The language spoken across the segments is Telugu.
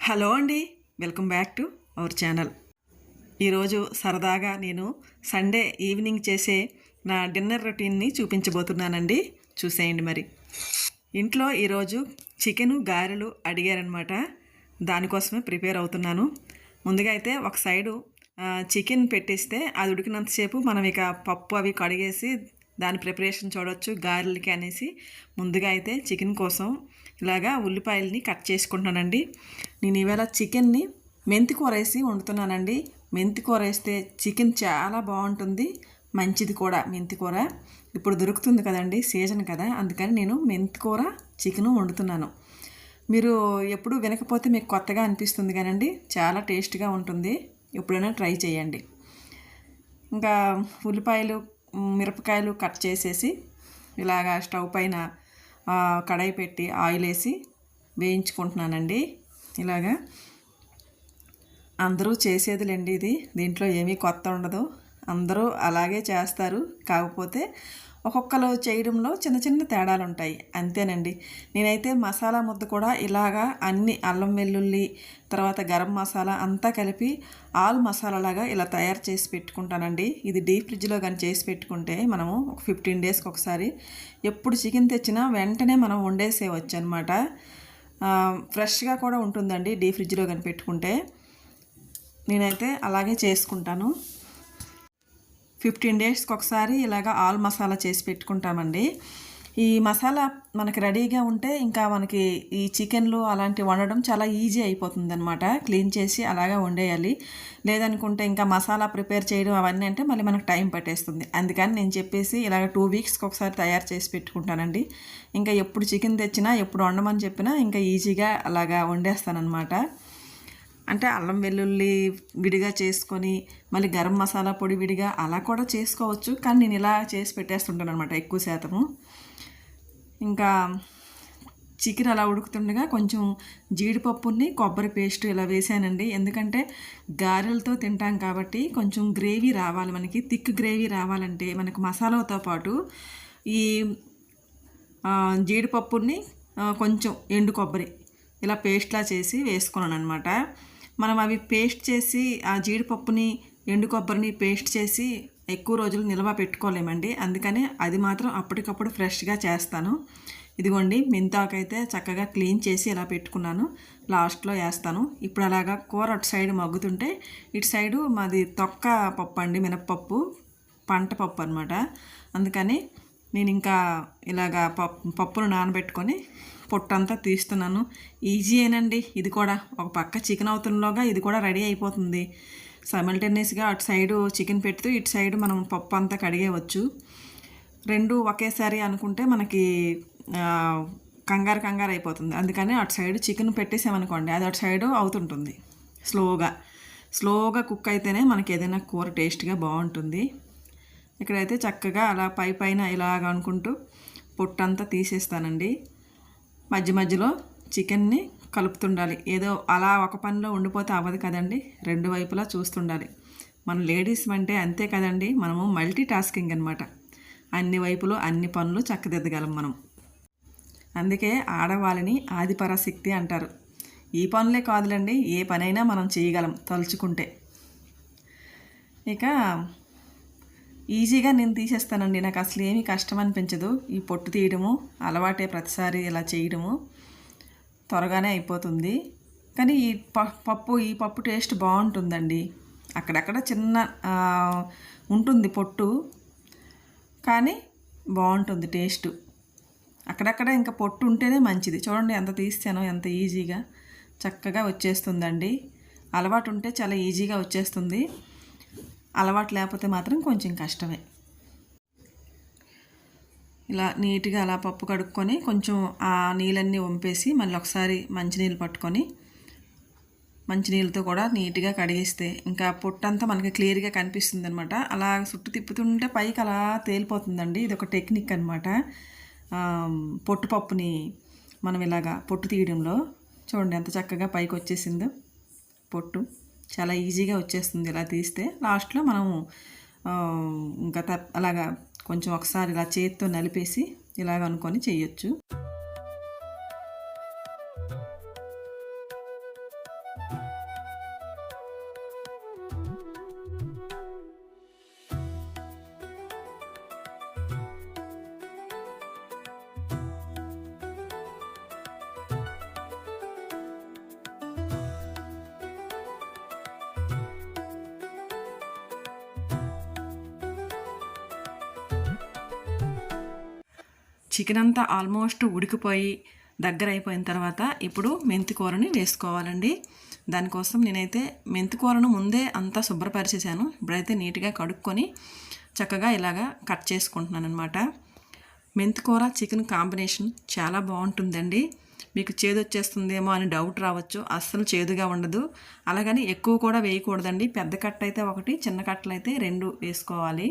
హలో అండి, welcome back to our channel. ఈరోజు సరదాగా నేను సండే ఈవినింగ్ చేసే నా డిన్నర్ రొటీన్ని చూపించబోతున్నానండి. చూసేయండి. మరి ఇంట్లో ఈరోజు చికెను గారెలు అడిగారనమాట. దానికోసమే ప్రిపేర్ అవుతున్నాను. ముందుగా అయితే ఒక సైడు చికెన్ పెట్టేస్తే అది ఉడికినంతసేపు మనం ఇక పప్పు అవి కడిగేసి దాని ప్రిపరేషన్ చూడవచ్చు గారెలకి అనేసి ముందుగా అయితే చికెన్ కోసం ఇలాగా ఉల్లిపాయలని కట్ చేసుకుంటున్నానండి. నేను ఈవేళ చికెన్ని మెంతి కూర వేసి వండుతున్నానండి. మెంతి కూర వేస్తే చికెన్ చాలా బాగుంటుంది, మంచిది కూడా. మెంతి కూర ఇప్పుడు దొరుకుతుంది కదండి, సీజన్ కదా, అందుకని నేను మెంతి కూర చికెను వండుతున్నాను. మీరు ఎప్పుడు వినకపోతే మీకు కొత్తగా అనిపిస్తుంది కానండి, చాలా టేస్ట్గా ఉంటుంది. ఎప్పుడైనా ట్రై చేయండి. ఇంకా ఉల్లిపాయలు మిరపకాయలు కట్ చేసేసి ఇలాగా స్టవ్ పైన కడాయి పెట్టి ఆయిల్ వేసి వేయించుకుంటున్నానండి. ఇలాగా అందరూ చేసేదిలేండి ఇది, దీంట్లో ఏమీ కొత్త ఉండదు, అందరూ అలాగే చేస్తారు. కాకపోతే ఒక్కొక్కరు చేయడంలో చిన్న చిన్న తేడాలు ఉంటాయి, అంతేనండి. నేనైతే మసాలా ముద్ద కూడా ఇలాగా అన్ని అల్లం వెల్లుల్లి తర్వాత గరం మసాలా అంతా కలిపి ఆల్ మసాలాలాగా ఇలా తయారు చేసి పెట్టుకుంటానండి. ఇది డీప్ ఫ్రిడ్జ్లో కానీ చేసి పెట్టుకుంటే మనము ఒక 15 డేస్కి ఒకసారి ఎప్పుడు చికెన్ తెచ్చినా వెంటనే మనం వండేసేయవచ్చు అనమాట. ఫ్రెష్గా కూడా ఉంటుందండి డీప్ ఫ్రిడ్జ్లో కానీ పెట్టుకుంటే. నేనైతే అలాగే చేసుకుంటాను. 15 డేస్కి ఒకసారి ఇలాగ ఆల్ మసాలా చేసి పెట్టుకుంటామండి. ఈ మసాలా మనకి రెడీగా ఉంటే ఇంకా మనకి ఈ చికెన్లు అలాంటివి వండడం చాలా ఈజీ అయిపోతుంది అనమాట. క్లీన్ చేసి అలాగా వండేయాలి. లేదనుకుంటే ఇంకా మసాలా ప్రిపేర్ చేయడం అవన్నీ అంటే మళ్ళీ మనకు టైం పట్టేస్తుంది. అందుకని నేను చెప్పేసి ఇలాగ 2 వీక్స్కి ఒకసారి తయారు చేసి పెట్టుకుంటానండి. ఇంకా ఎప్పుడు చికెన్ తెచ్చినా ఎప్పుడు వండమని చెప్పినా ఇంకా ఈజీగా అలాగా వండేస్తానమాట. అంటే అల్లం వెల్లుల్లి విడిగా చేసుకొని మళ్ళీ గరం మసాలా పొడి విడిగా అలా కూడా చేసుకోవచ్చు, కానీ నేను ఇలా చేసి పెట్టేస్తుంటాను అనమాట ఎక్కువ శాతము. ఇంకా చికెన్ అలా ఉడుకుతుండగా కొంచెం జీడిపప్పుని కొబ్బరి పేస్ట్ ఇలా వేసానండి. ఎందుకంటే గారెలతో తింటాం కాబట్టి కొంచెం గ్రేవీ రావాలి, మనకి థిక్ గ్రేవీ రావాలంటే మనకు మసాలాతో పాటు ఈ జీడిపప్పుని కొంచెం ఎండు కొబ్బరి ఇలా పేస్ట్లా చేసి వేసుకున్నాను అనమాట. మనం అవి పేస్ట్ చేసి ఆ జీడిపప్పుని ఎండు కొబ్బరిని పేస్ట్ చేసి ఎక్కువ రోజులు నిల్వ పెట్టుకోలేమండి. అందుకని అది మాత్రం అప్పటికప్పుడు ఫ్రెష్గా చేస్తాను. ఇదిగోండి మెంతాకు అయితే చక్కగా క్లీన్ చేసి ఇలా పెట్టుకున్నాను, లాస్ట్లో వేస్తాను. ఇప్పుడు అలాగా కూర అటు సైడ్ మగ్గుతుంటే ఇటు సైడు మాది తొక్క పప్పు అండి, మినప్పప్పు పంట పప్పు అనమాట. అందుకని నేను ఇంకా ఇలాగా పప్పును నానబెట్టుకొని పొట్టంతా తీస్తున్నాను. ఈజీ ఏనండి ఇది కూడా. ఒక పక్క చికెన్ అవుతున్నలోగా ఇది కూడా రెడీ అయిపోతుంది. సైమల్టేనియస్గా అటు సైడు చికెన్ పెడుతూ ఇటు సైడు మనం పప్పు అంతా కడిగేయవచ్చు. రెండు ఒకేసారి అనుకుంటే మనకి కంగారు అయిపోతుంది. అందుకని అటు సైడు చికెన్ పెట్టేసామనుకోండి అది అటు సైడు అవుతుంటుంది. స్లోగా కుక్ అయితేనే మనకి ఏదైనా కూర టేస్ట్గా బాగుంటుంది. ఇక్కడైతే చక్కగా అలా పైన ఇలాగ అనుకుంటూ పొట్టంతా తీసేస్తానండి. మధ్యలో చికెన్ని కలుపుతుండాలి. ఏదో అలా ఒక పనిలో ఉండిపోతే అవ్వదు కదండి, రెండు వైపులా చూస్తుండాలి. మన లేడీస్ అంటే అంతే కదండి, మనము మల్టీ టాస్కింగ్ అనమాట. అన్ని వైపులు అన్ని పనులు చక్కదిద్దగలం మనం. అందుకే ఆడవాళ్ళని ఆదిపరాశక్తి అంటారు. ఈ పనులే కాదులండి, ఏ పనైనా మనం చేయగలం తలుచుకుంటే. ఇక ఈజీగా నేను తీసేస్తానండి, నాకు అసలు ఏమీ కష్టం అనిపించదు. ఈ పొట్టు తీయడము అలవాటే, ప్రతిసారి ఇలా చేయడము త్వరగానే అయిపోతుంది. కానీ ఈ పప్పు టేస్ట్ బాగుంటుందండి. అక్కడక్కడ చిన్న ఉంటుంది పొట్టు, కానీ బాగుంటుంది టేస్ట్. అక్కడక్కడ ఇంకా పొట్టు ఉంటేనే మంచిది. చూడండి ఎంత తీస్తానో, ఎంత ఈజీగా చక్కగా వచ్చేస్తుందండి. అలవాటు ఉంటే చాలా ఈజీగా వచ్చేస్తుంది, అలవాటు లేకపోతే మాత్రం కొంచెం కష్టమే. ఇలా నీట్గా అలా పప్పు కడుక్కొని కొంచెం ఆ నీళ్ళన్నీ వంపేసి మళ్ళీ ఒకసారి మంచినీళ్ళు పట్టుకొని మంచినీళ్ళతో కూడా నీట్గా కడిగిస్తే ఇంకా పొట్టంతా మనకి క్లియర్గా కనిపిస్తుంది అనమాట. అలా చుట్టు తిప్పుతుంటే పైకి అలా తేలిపోతుందండి. ఇది ఒక టెక్నిక్ అనమాట. పొట్టుపప్పుని మనం ఇలాగా పొట్టు తీయడంలో చూడండి ఎంత చక్కగా పైకి వచ్చేసిందో. పొట్టు చాలా ఈజీగా వచ్చేస్తుంది ఇలా తీస్తే. లాస్ట్లో మనము ఇంకా అలాగా కొంచెం ఒకసారి ఇలా చేతితో నలిపేసి ఇలాగ అనుకొని చేయొచ్చు. చికెన్ అంతా ఆల్మోస్ట్ ఉడికిపోయి దగ్గర అయిపోయిన తర్వాత ఇప్పుడు మెంతి కూరని వేసుకోవాలండి. దానికోసం నేనైతే మెంతి కూరను ముందే అంతా శుభ్రపరిచేసాను. ఇప్పుడైతే నీట్గా కడుక్కొని చక్కగా ఇలాగా కట్ చేసుకుంటున్నాను అనమాట. మెంతి కూర చికెన్ కాంబినేషన్ చాలా బాగుంటుందండి. మీకు చేదు వచ్చేస్తుందేమో అని డౌట్ రావచ్చు. అస్సలు చేదుగా ఉండదు. అలాగని ఎక్కువ కూడా వేయకూడదండి. పెద్ద కట్ట అయితే ఒకటి, చిన్న కట్టలు అయితే 2 వేసుకోవాలి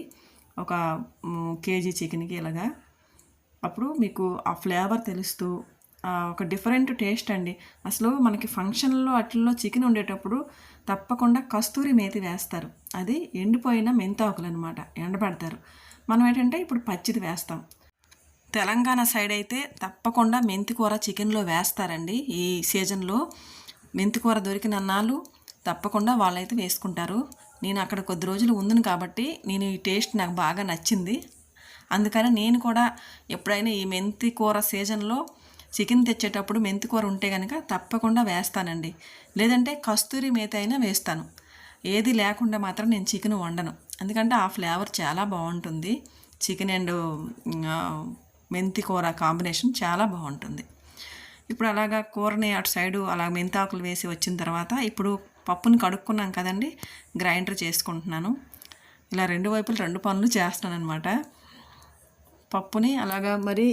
ఒక కేజీ చికెన్కి ఇలాగా. అప్పుడు మీకు ఆ ఫ్లేవర్ తెలుస్తూ ఒక డిఫరెంట్ టేస్ట్ అండి. అసలు మనకి ఫంక్షన్లో అట్లలో చికెన్ ఉండేటప్పుడు తప్పకుండా కస్తూరి మేతి వేస్తారు. అది ఎండిపోయిన మెంతాకులు అనమాట, ఎండబెడతారు. మనం ఏంటంటే ఇప్పుడు పచ్చిది వేస్తాం. తెలంగాణ సైడ్ అయితే తప్పకుండా మెంతికూర చికెన్లో వేస్తారండి. ఈ సీజన్లో మెంతికూర దొరికిన అన్నాళ్ళు తప్పకుండా వాళ్ళైతే వేసుకుంటారు. నేను అక్కడ కొద్ది రోజులు ఉందును కాబట్టి నేను ఈ టేస్ట్ నాకు బాగా నచ్చింది. అందుకని నేను కూడా ఎప్పుడైనా ఈ మెంతి కూర సీజన్లో చికెన్ తెచ్చేటప్పుడు మెంతి కూర ఉంటే కనుక తప్పకుండా వేస్తానండి. లేదంటే కస్తూరి మేతి అయినా వేస్తాను. ఏది లేకుండా మాత్రం నేను చికెన్ వండను. ఎందుకంటే ఆ ఫ్లేవర్ చాలా బాగుంటుంది. చికెన్ అండ్ మెంతి కూర కాంబినేషన్ చాలా బాగుంటుంది. ఇప్పుడు అలాగా కూరని అటు సైడు అలా మెంతాకులు వేసి వచ్చిన తర్వాత ఇప్పుడు పప్పుని కడుక్కున్నాం కదండి, గ్రైండర్ చేసుకుంటున్నాను. ఇలా 2 వైపులు 2 పనులు చేస్తాను అనమాట. పప్పుని అలాగా మరి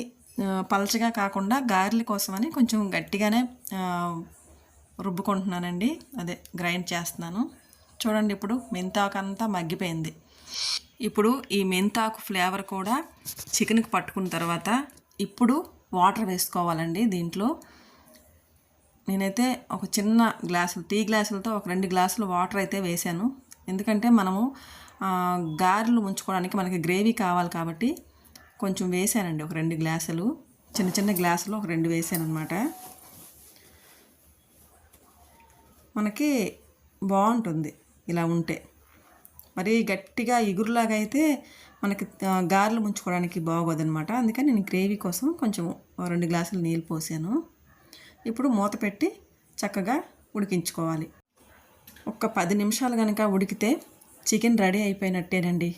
పలచగా కాకుండా గారెల కోసమని కొంచెం గట్టిగానే రుబ్బుకుంటున్నానండి. అదే గ్రైండ్ చేస్తున్నాను. చూడండి ఇప్పుడు మెంతాకు అంతా మగ్గిపోయింది. ఇప్పుడు ఈ మెంతాకు ఫ్లేవర్ కూడా చికెన్కి పట్టుకున్న తర్వాత ఇప్పుడు వాటర్ వేసుకోవాలండి. దీంట్లో నేనైతే ఒక చిన్న గ్లాసులు, టీ గ్లాసులతో ఒక 2 గ్లాసులు వాటర్ అయితే వేసాను. ఎందుకంటే మనము గారెలు ముంచుకోవడానికి మనకి గ్రేవీ కావాలి కాబట్టి కొంచెం వేసానండి. ఒక 2 గ్లాసులు, చిన్న చిన్న గ్లాసులు ఒక 2 వేసాను అనమాట. మనకి బాగుంటుంది ఇలా ఉంటే. మరీ గట్టిగా ఇగురులాగా అయితే మనకి గారెలు ముంచుకోవడానికి బాగోదనమాట. అందుకని నేను గ్రేవీ కోసం కొంచెం 2 గ్లాసులు నీళ్ళు పోసాను. ఇప్పుడు మూత పెట్టి చక్కగా ఉడికించుకోవాలి. ఒక 10 నిమిషాలు కనుక ఉడికితే చికెన్ రెడీ అయిపోయినట్టేనండి.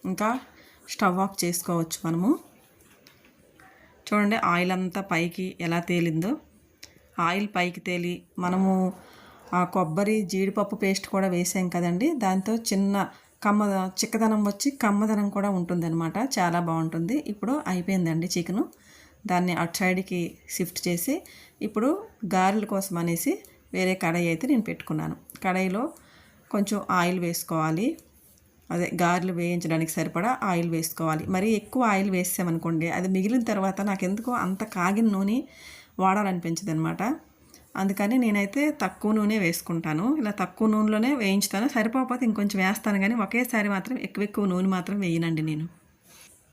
ఇంకా స్టవ్ ఆఫ్ చేసుకోవచ్చు మనము. చూడండి ఆయిల్ అంతా పైకి ఎలా తేలిందో. ఆయిల్ పైకి తేలి మనము ఆ కొబ్బరి జీడిపప్పు పేస్ట్ కూడా వేసాం కదండి, దాంతో చిన్న చిక్కదనం వచ్చి కమ్మదనం కూడా ఉంటుందన్నమాట. చాలా బాగుంటుంది. ఇప్పుడు అయిపోయిందండి చికెను. దాన్ని అటు సైడ్కి షిఫ్ట్ చేసి ఇప్పుడు గారెల కోసం అనేసి వేరే కడాయి అయితే నేను పెట్టుకున్నాను. కడాయిలో కొంచెం ఆయిల్ వేసుకోవాలి. అదే గారెలు వేయించడానికి సరిపడా ఆయిల్ వేసుకోవాలి. మరి ఎక్కువ ఆయిల్ వేసామనుకోండి అది మిగిలిన తర్వాత నాకెందుకో అంత కాగిన నూనె వాడాలనిపించదు అనమాట. అందుకని నేనైతే తక్కువ నూనె వేసుకుంటాను. ఇలా తక్కువ నూనెలోనే వేయించుతాను. సరిపోకపోతే ఇంకొంచెం వేస్తాను, కానీ ఒకేసారి మాత్రం ఎక్కువ నూనె మాత్రం వేయనండి నేను.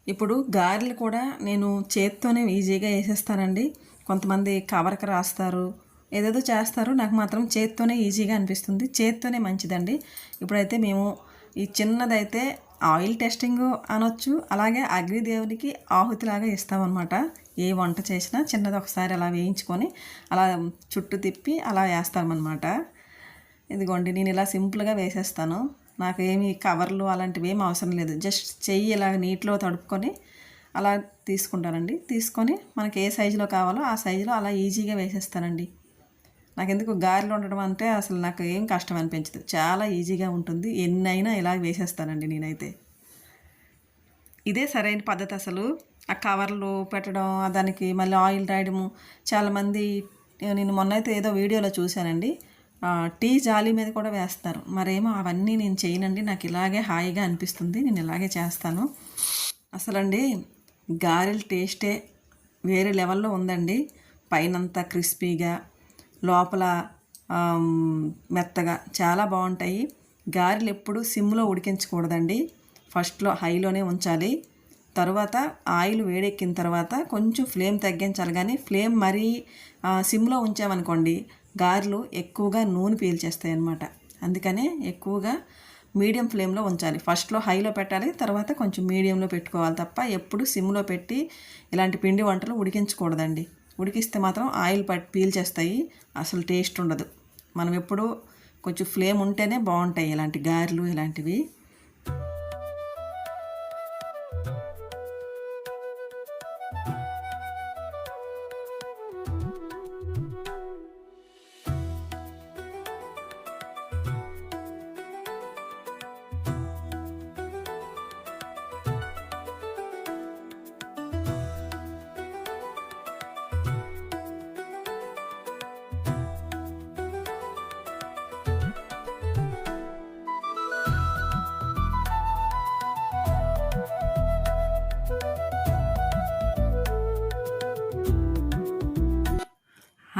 ఇప్పుడు గారెలు కూడా నేను చేత్తోనే ఈజీగా వేసేస్తానండి. కొంతమంది కవర్కి రాస్తారు, ఏదేదో చేస్తారు. నాకు మాత్రం చేత్తోనే ఈజీగా అనిపిస్తుంది. చేత్తోనే మంచిదండి. ఇప్పుడైతే మేము ఈ చిన్నదైతే ఆయిల్ టెస్టింగ్ అనొచ్చు, అలాగే అగ్నిదేవునికి ఆహుతిలాగా ఇస్తామన్నమాట. ఏ వంట చేసినా చిన్నది ఒకసారి అలా వేయించుకొని అలా చుట్టూ తిప్పి అలా వేస్తామన్నమాట. ఇదిగోండి నేను ఇలా సింపుల్గా వేసేస్తాను. నాకు ఏమి కవర్లు అలాంటివి ఏమి అవసరం లేదు. జస్ట్ చెయ్యి ఇలా నీటిలో తడుపుకొని అలా తీసుకుంటానండి. తీసుకొని మనకి ఏ సైజులో కావాలో ఆ సైజులో అలా ఈజీగా వేసేస్తానండి. నాకెందుకు గారెలు ఉండడం అంటే అసలు నాకు ఏం కష్టం అనిపించదు. చాలా ఈజీగా ఉంటుంది. ఎన్నైనా ఇలా వేసేస్తానండి నేనైతే. ఇదే సరైన పద్ధతి. అసలు ఆ కవర్లు పెట్టడం, దానికి మళ్ళీ ఆయిల్ రాయడము చాలామంది, నేను మొన్న అయితే ఏదో వీడియోలో చూశానండి, టీ జాలి మీద కూడా వేస్తారు. మరేమో అవన్నీ నేను చేయనండి. నాకు ఇలాగే హాయిగా అనిపిస్తుంది. నేను ఇలాగే చేస్తాను. అసలండి గారెల టేస్టే వేరే లెవెల్లో ఉందండి. పైనంతా క్రిస్పీగా, లోపల మెత్తగా చాలా బాగుంటాయి. గారెలు ఎప్పుడు సిమ్లో ఉడికించకూడదండి. ఫస్ట్లో హైలోనే ఉంచాలి. తర్వాత ఆయిల్ వేడెక్కిన తర్వాత కొంచెం ఫ్లేమ్ తగ్గించాలి. కానీ ఫ్లేమ్ మరీ సిమ్లో ఉంచామనుకోండి గారెలు ఎక్కువగా నూనె పీల్చేస్తాయి అన్నమాట. అందుకనే ఎక్కువగా మీడియం ఫ్లేమ్లో ఉంచాలి. ఫస్ట్లో హైలో పెట్టాలి, తర్వాత కొంచెం మీడియంలో పెట్టుకోవాలి తప్ప ఎప్పుడు సిమ్లో పెట్టి ఇలాంటి పిండి వంటలు ఉడికించకూడదండి. ఉడికిస్తే మాత్రం ఆయిల్ పీల్చేస్తాయి, అసలు టేస్ట్ ఉండదు. మనం ఎప్పుడు కొంచెం ఫ్లేమ్ ఉంటేనే బాగుంటాయి ఇలాంటి గారెలు ఇలాంటివి.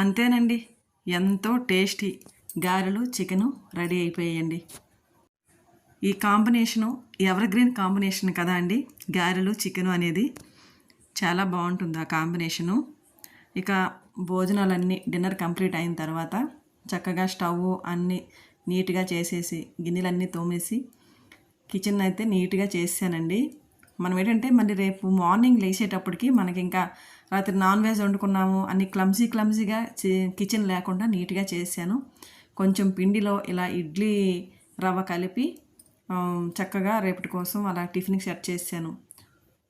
అంతేనండి, ఎంతో టేస్టీ గారెలు చికెను రెడీ అయిపోయాయండి. ఈ కాంబినేషను ఎవర్ గ్రీన్ కాంబినేషన్ కదా అండి. గారెలు చికెను అనేది చాలా బాగుంటుంది ఆ కాంబినేషను. ఇక భోజనాలన్నీ డిన్నర్ కంప్లీట్ అయిన తర్వాత చక్కగా స్టవ్ అన్నీ నీట్గా చేసేసి గిన్నెలన్నీ తోమేసి కిచెన్ అయితే నీట్గా చేసానండి. మనం ఏంటంటే మళ్ళీ రేపు మార్నింగ్ లేచేటప్పటికి మనకి ఇంకా రాత్రి నాన్ వెజ్ వండుకున్నాము అన్ని క్లమ్జీగా కిచెన్ లేకుండా నీట్గా చేశాను. కొంచెం పిండిలో ఇలా ఇడ్లీ రవ్వ కలిపి చక్కగా రేపటి కోసం అలా టిఫిన్కి సెట్ చేశాను.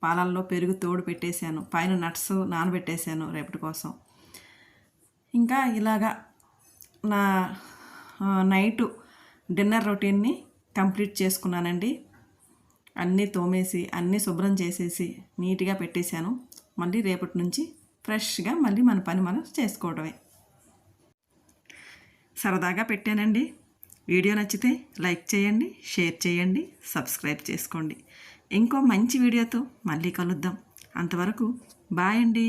పాలల్లో పెరుగు తోడు పెట్టేశాను, పైన నట్స్ నానబెట్టేశాను రేపటి కోసం. ఇంకా ఇలాగా నా నైటు డిన్నర్ రొటీన్ని కంప్లీట్ చేసుకున్నానండి. అన్నీ తోమేసి అన్నీ శుభ్రం చేసేసి నీట్గా పెట్టేశాను. మళ్ళీ రేపటి నుంచి ఫ్రెష్గా మళ్ళీ మన పని మనం చేసుకోవడమే. సరదాగా పెట్టానండి. వీడియో నచ్చితే లైక్ చేయండి, షేర్ చేయండి, సబ్స్క్రైబ్ చేసుకోండి. ఇంకో మంచి వీడియోతో మళ్ళీ కలుద్దాం. అంతవరకు బాయ్ అండి.